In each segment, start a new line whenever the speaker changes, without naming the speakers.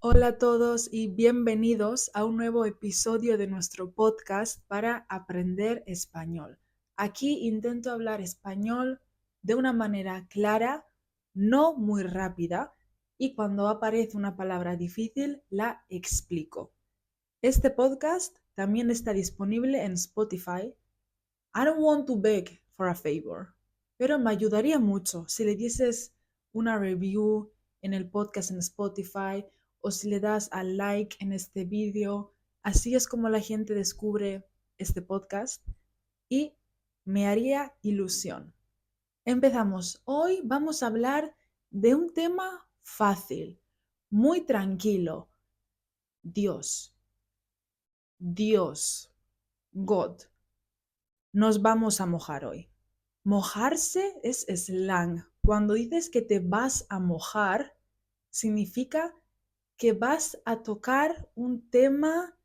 Hola a todos y bienvenidos a un nuevo episodio de nuestro podcast para aprender español. Aquí intento hablar español de una manera clara, no muy rápida, y cuando aparece una palabra difícil la explico. Este podcast también está disponible en Spotify. I don't want to beg for a favor, pero me ayudaría mucho si le dieses una review en el podcast en Spotify o si le das al like en este vídeo. Así es como la gente descubre este podcast y me haría ilusión. Empezamos. Hoy vamos a hablar de un tema fácil, muy tranquilo. Dios. Dios. God. Nos vamos a mojar hoy. Mojarse es slang. Cuando dices que te vas a mojar, significa que vas a tocar un tema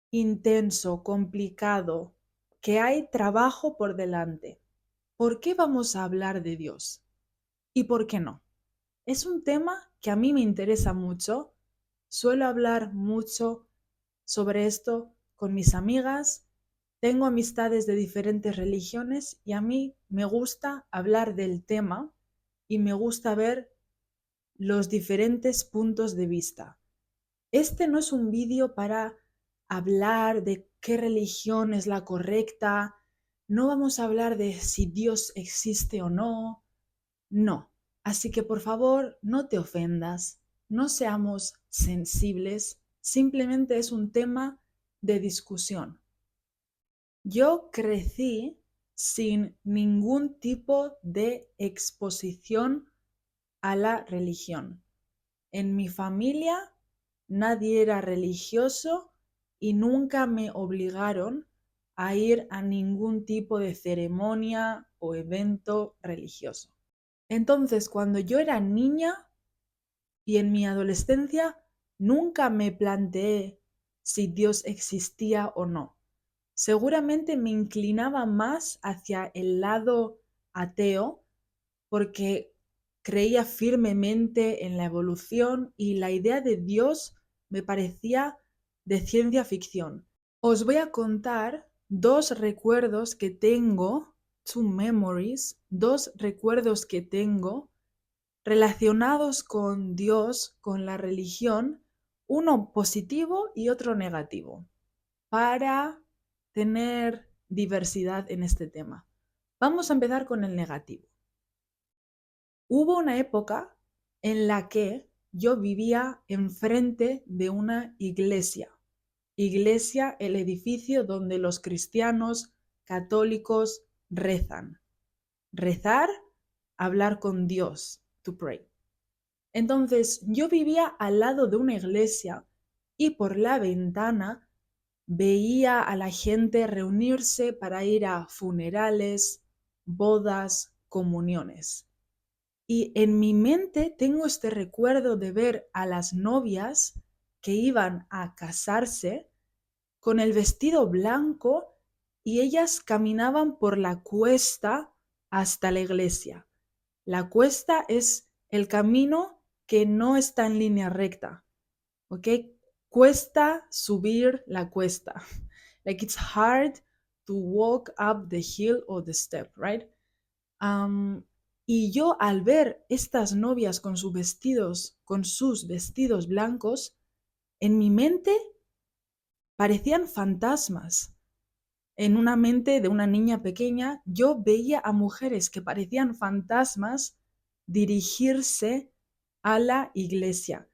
intenso, complicado, que hay trabajo por delante. ¿Por qué vamos a hablar de Dios? ¿Y por qué no? Es un tema que a mí me interesa mucho. Suelo hablar mucho sobre esto con mis amigas. Tengo amistades de diferentes religiones y a mí me gusta hablar del tema y me gusta ver los diferentes puntos de vista. Este no es un vídeo para hablar de qué religión es la correcta, no vamos a hablar de si Dios existe o no, no. Así que por favor, no te ofendas, no seamos sensibles, simplemente es un tema de discusión. Yo crecí sin ningún tipo de exposición a la religión. En mi familia nadie era religioso y nunca me obligaron a ir a ningún tipo de ceremonia o evento religioso. Entonces, cuando yo era niña y en mi adolescencia, nunca me planteé si Dios existía o no. Seguramente me inclinaba más hacia el lado ateo porque creía firmemente en la evolución y la idea de Dios me parecía de ciencia ficción. Os voy a contar dos recuerdos que tengo, two memories, dos recuerdos que tengo relacionados con Dios, con la religión, uno positivo y otro negativo, para tener diversidad en este tema. Vamos a empezar con el negativo. Hubo una época en la que yo vivía enfrente de una iglesia. Iglesia, el edificio donde los cristianos católicos rezan. Rezar, hablar con Dios, to pray. Entonces yo vivía al lado de una iglesia y por la ventana veía a la gente reunirse para ir a funerales, bodas, comuniones. Y en mi mente tengo este recuerdo de ver a las novias que iban a casarse con el vestido blanco y ellas caminaban por la cuesta hasta la iglesia. La cuesta es el camino que no está en línea recta, ¿ok? Cuesta subir la cuesta. Like it's hard to walk up the hill or the step, right? Y yo al ver estas novias con sus vestidos blancos, en mi mente parecían fantasmas. En una mente de una niña pequeña, yo veía a mujeres que parecían fantasmas dirigirse a la iglesia.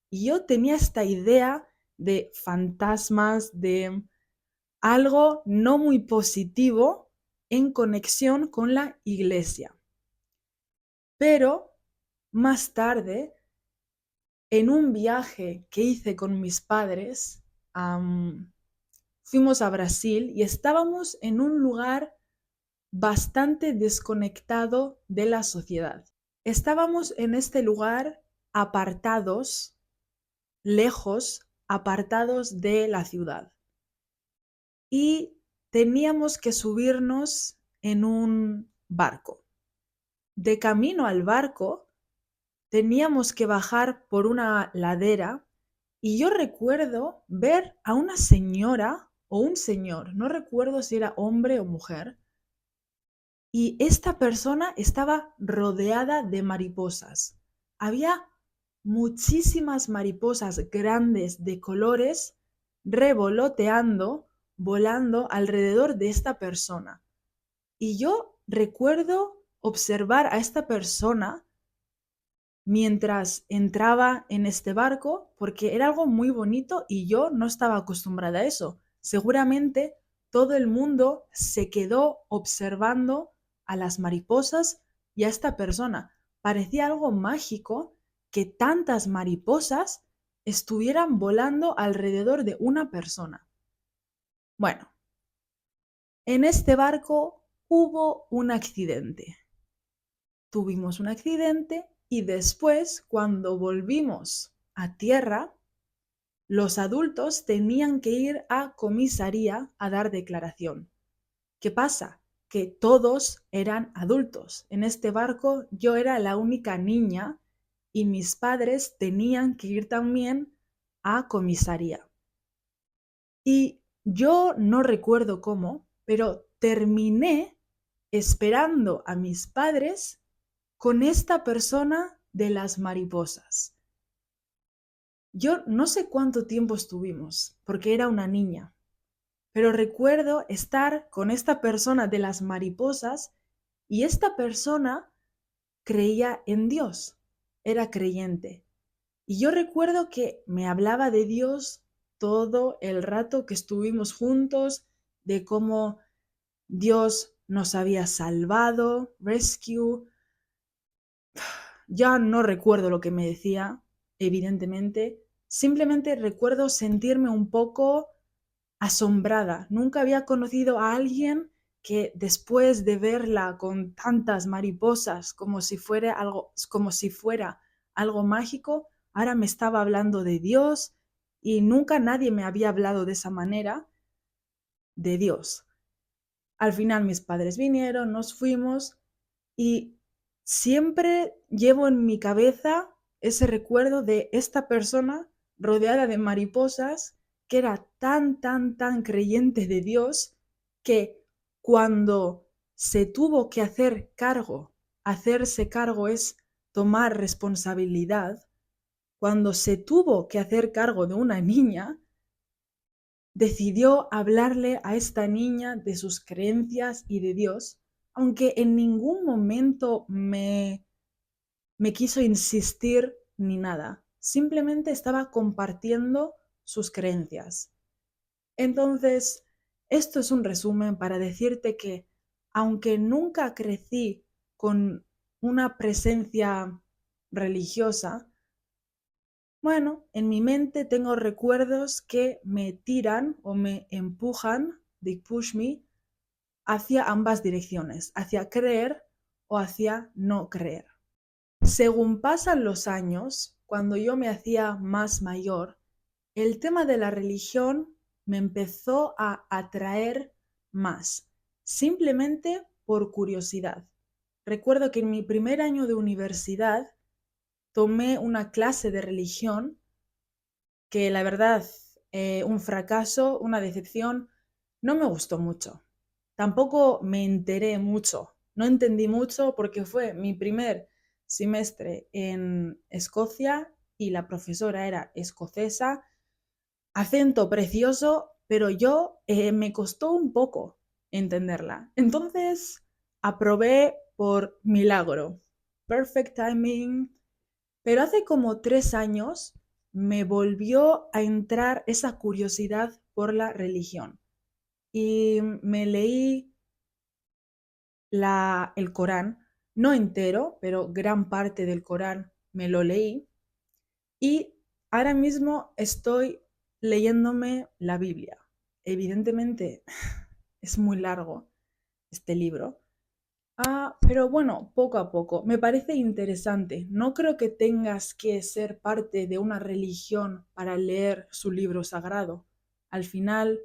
Y yo tenía esta idea de fantasmas, de algo no muy positivo en conexión con la iglesia. Pero más tarde, en un viaje que hice con mis padres, fuimos a Brasil y estábamos en un lugar bastante desconectado de la sociedad. Estábamos en este lugar apartados, lejos, apartados de la ciudad. Y teníamos que subirnos en un barco. De camino al barco, teníamos que bajar por una ladera y yo recuerdo ver a una señora o un señor, no recuerdo si era hombre o mujer, y esta persona estaba rodeada de mariposas. Había muchísimas mariposas grandes de colores revoloteando, volando alrededor de esta persona. Y yo recuerdo observar a esta persona mientras entraba en este barco, porque era algo muy bonito y yo no estaba acostumbrada a eso. Seguramente todo el mundo se quedó observando a las mariposas y a esta persona. Parecía algo mágico que tantas mariposas estuvieran volando alrededor de una persona. Bueno, en este barco hubo un accidente. Tuvimos un accidente y después, cuando volvimos a tierra, los adultos tenían que ir a comisaría a dar declaración. ¿Qué pasa? Que todos eran adultos. En este barco yo era la única niña y mis padres tenían que ir también a comisaría. Y yo no recuerdo cómo, pero terminé esperando a mis padres con esta persona de las mariposas. Yo no sé cuánto tiempo estuvimos, porque era una niña, pero recuerdo estar con esta persona de las mariposas y esta persona creía en Dios, era creyente. Y yo recuerdo que me hablaba de Dios todo el rato que estuvimos juntos, de cómo Dios nos había salvado, rescue. Ya no recuerdo lo que me decía, evidentemente. Simplemente recuerdo sentirme un poco asombrada. Nunca había conocido a alguien que después de verla con tantas mariposas como si fuera algo mágico, ahora me estaba hablando de Dios y nunca nadie me había hablado de esa manera de Dios. Al final mis padres vinieron, nos fuimos y siempre llevo en mi cabeza ese recuerdo de esta persona rodeada de mariposas que era tan, tan, tan creyente de Dios que cuando se tuvo que hacerse cargo es tomar responsabilidad, cuando se tuvo que hacer cargo de una niña, decidió hablarle a esta niña de sus creencias y de Dios, aunque en ningún momento me quiso insistir ni nada. Simplemente estaba compartiendo sus creencias. Entonces, esto es un resumen para decirte que, aunque nunca crecí con una presencia religiosa, bueno, en mi mente tengo recuerdos que me tiran o me empujan, they push me, hacia ambas direcciones, hacia creer o hacia no creer. Según pasan los años, cuando yo me hacía más mayor, el tema de la religión me empezó a atraer más, simplemente por curiosidad. Recuerdo que en mi primer año de universidad tomé una clase de religión que la verdad, un fracaso, una decepción, no me gustó mucho. Tampoco me enteré mucho, no entendí mucho porque fue mi primer semestre en Escocia y la profesora era escocesa, acento precioso, pero yo me costó un poco entenderla. Entonces aprobé por milagro. Perfect timing. Pero hace como 3 años me volvió a entrar esa curiosidad por la religión y me leí el Corán, no entero, pero gran parte del Corán me lo leí y ahora mismo estoy leyéndome la Biblia. Evidentemente es muy largo este libro. Pero bueno, poco a poco. Me parece interesante. No creo que tengas que ser parte de una religión para leer su libro sagrado. Al final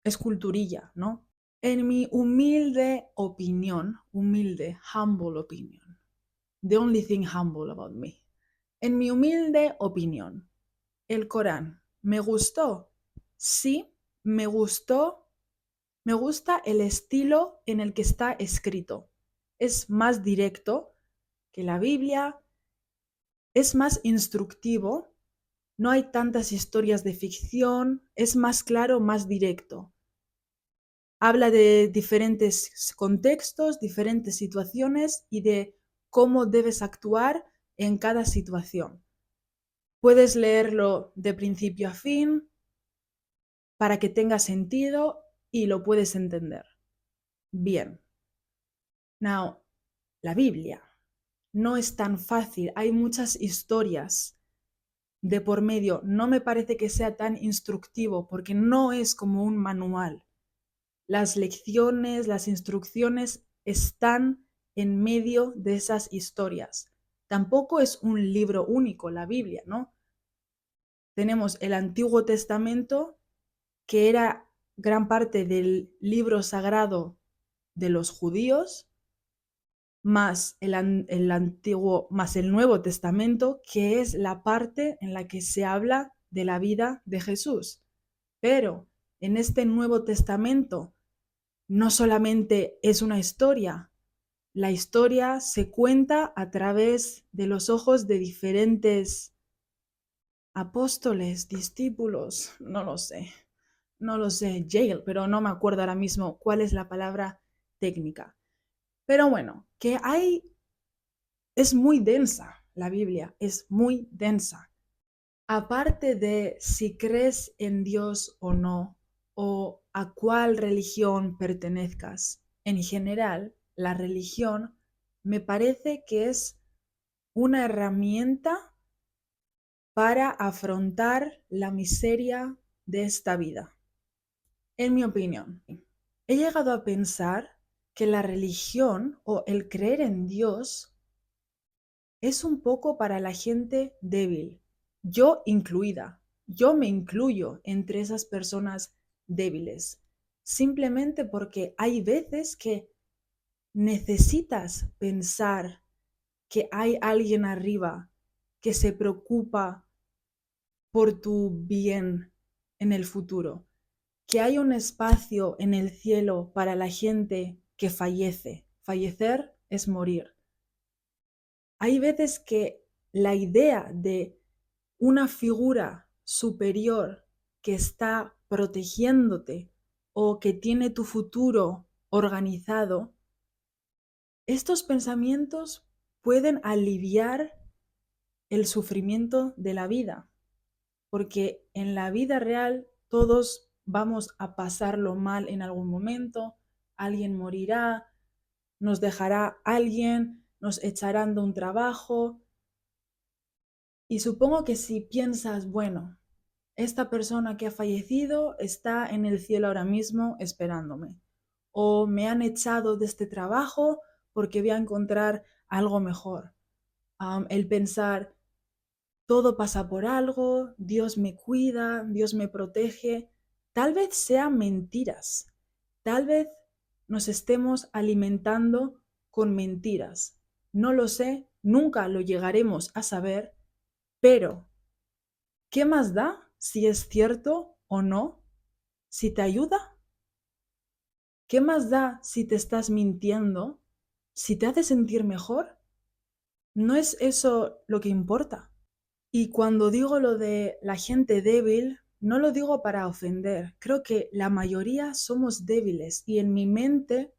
es culturilla, ¿no? En mi humilde opinión, humilde, humble opinion, the only thing humble about me. En mi humilde opinión, el Corán, ¿me gustó? Sí, me gustó. Me gusta el estilo en el que está escrito. Es más directo que la Biblia, es más instructivo, no hay tantas historias de ficción, es más claro, más directo. Habla de diferentes contextos, diferentes situaciones y de cómo debes actuar en cada situación. Puedes leerlo de principio a fin para que tenga sentido y lo puedes entender. Bien. Now, la Biblia no es tan fácil, hay muchas historias de por medio. No me parece que sea tan instructivo porque no es como un manual. Las lecciones, las instrucciones están en medio de esas historias. Tampoco es un libro único, la Biblia, ¿no? Tenemos el Antiguo Testamento, que era gran parte del libro sagrado de los judíos, más más el Nuevo Testamento, que es la parte en la que se habla de la vida de Jesús. Pero en este Nuevo Testamento no solamente es una historia, la historia se cuenta a través de los ojos de diferentes apóstoles, discípulos, no lo sé, jail, pero no me acuerdo ahora mismo cuál es la palabra técnica. Pero bueno, es muy densa la Biblia, es muy densa. Aparte de si crees en Dios o no, o a cuál religión pertenezcas, en general, la religión me parece que es una herramienta para afrontar la miseria de esta vida. En mi opinión, he llegado a pensar que la religión o el creer en Dios es un poco para la gente débil, yo incluida. Yo me incluyo entre esas personas débiles, simplemente porque hay veces que necesitas pensar que hay alguien arriba que se preocupa por tu bien en el futuro, que hay un espacio en el cielo para la gente que fallece. Fallecer es morir. Hay veces que la idea de una figura superior que está protegiéndote o que tiene tu futuro organizado, estos pensamientos pueden aliviar el sufrimiento de la vida, porque en la vida real todos vamos a pasarlo mal en algún momento, alguien morirá, nos dejará alguien, nos echarán de un trabajo. Y supongo que si piensas, bueno, esta persona que ha fallecido está en el cielo ahora mismo esperándome, o me han echado de este trabajo porque voy a encontrar algo mejor. El pensar, todo pasa por algo, Dios me cuida, Dios me protege, tal vez sean mentiras, tal vez nos estemos alimentando con mentiras. No lo sé, nunca lo llegaremos a saber, pero ¿qué más da si es cierto o no? Si te ayuda, ¿qué más da si te estás mintiendo? Si te hace sentir mejor, ¿no es eso lo que importa? Y cuando digo lo de la gente débil, no lo digo para ofender. Creo que la mayoría somos débiles y en mi mente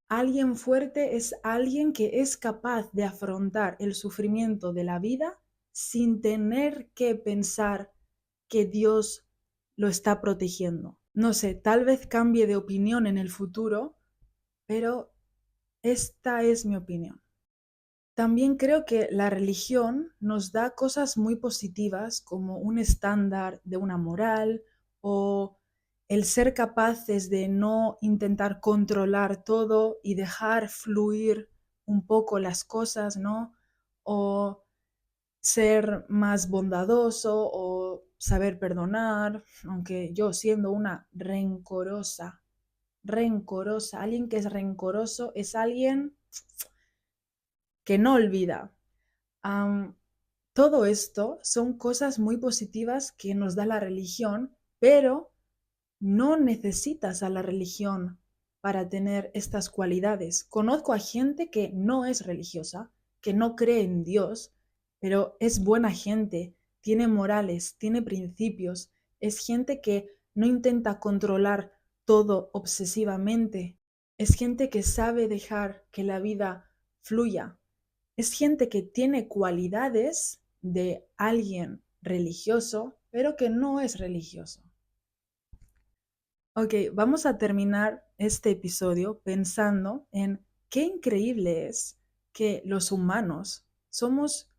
alguien fuerte es alguien que es capaz de afrontar el sufrimiento de la vida sin tener que pensar que Dios lo está protegiendo. No sé, tal vez cambie de opinión en el futuro, pero esta es mi opinión. También creo que la religión nos da cosas muy positivas como un estándar de una moral o el ser capaces de no intentar controlar todo y dejar fluir un poco las cosas, ¿no? O ser más bondadoso o saber perdonar, aunque yo siendo una rencorosa, alguien que es rencoroso es alguien que no olvida. Am, Todo esto son cosas muy positivas que nos da la religión, pero no necesitas a la religión para tener estas cualidades. Conozco a gente que no es religiosa, que no cree en Dios, pero es buena gente, tiene morales, tiene principios, es gente que no intenta controlar todo obsesivamente, es gente que sabe dejar que la vida fluya, es gente que tiene cualidades de alguien religioso, pero que no es religioso. Ok, vamos a terminar este episodio pensando en qué increíble es que los humanos somos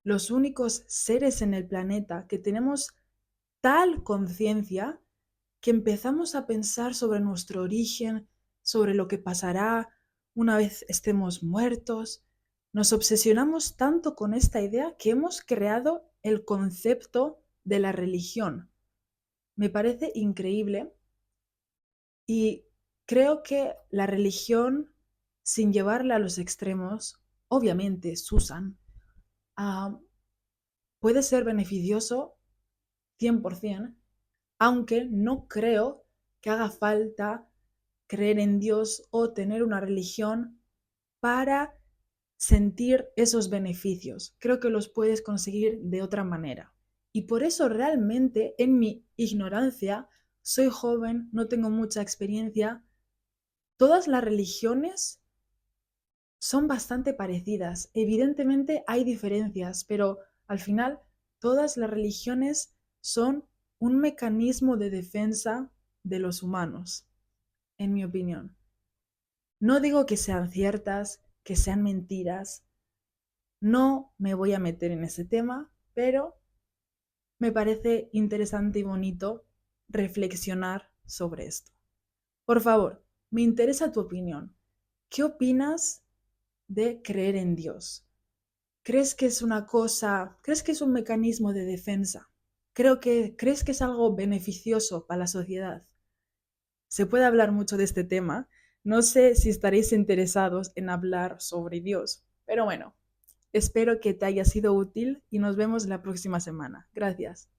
los únicos seres en el planeta que tenemos tal conciencia que empezamos a pensar sobre nuestro origen, sobre lo que pasará una vez estemos muertos. Nos obsesionamos tanto con esta idea que hemos creado el concepto de la religión. Me parece increíble y creo que la religión, sin llevarla a los extremos, obviamente, Susan, ah, puede ser beneficioso 100%, aunque no creo que haga falta creer en Dios o tener una religión para sentir esos beneficios. Creo que los puedes conseguir de otra manera. Y por eso realmente en mi ignorancia, soy joven, no tengo mucha experiencia, todas las religiones son bastante parecidas. Evidentemente hay diferencias, pero al final todas las religiones son un mecanismo de defensa de los humanos, en mi opinión. No digo que sean ciertas, que sean mentiras, no me voy a meter en ese tema, pero me parece interesante y bonito reflexionar sobre esto. Por favor, me interesa tu opinión. ¿Qué opinas de creer en Dios? ¿Crees que es una cosa, crees que es un mecanismo de defensa? ¿Crees que es algo beneficioso para la sociedad? Se puede hablar mucho de este tema. No sé si estaréis interesados en hablar sobre Dios, pero bueno, espero que te haya sido útil y nos vemos la próxima semana. Gracias.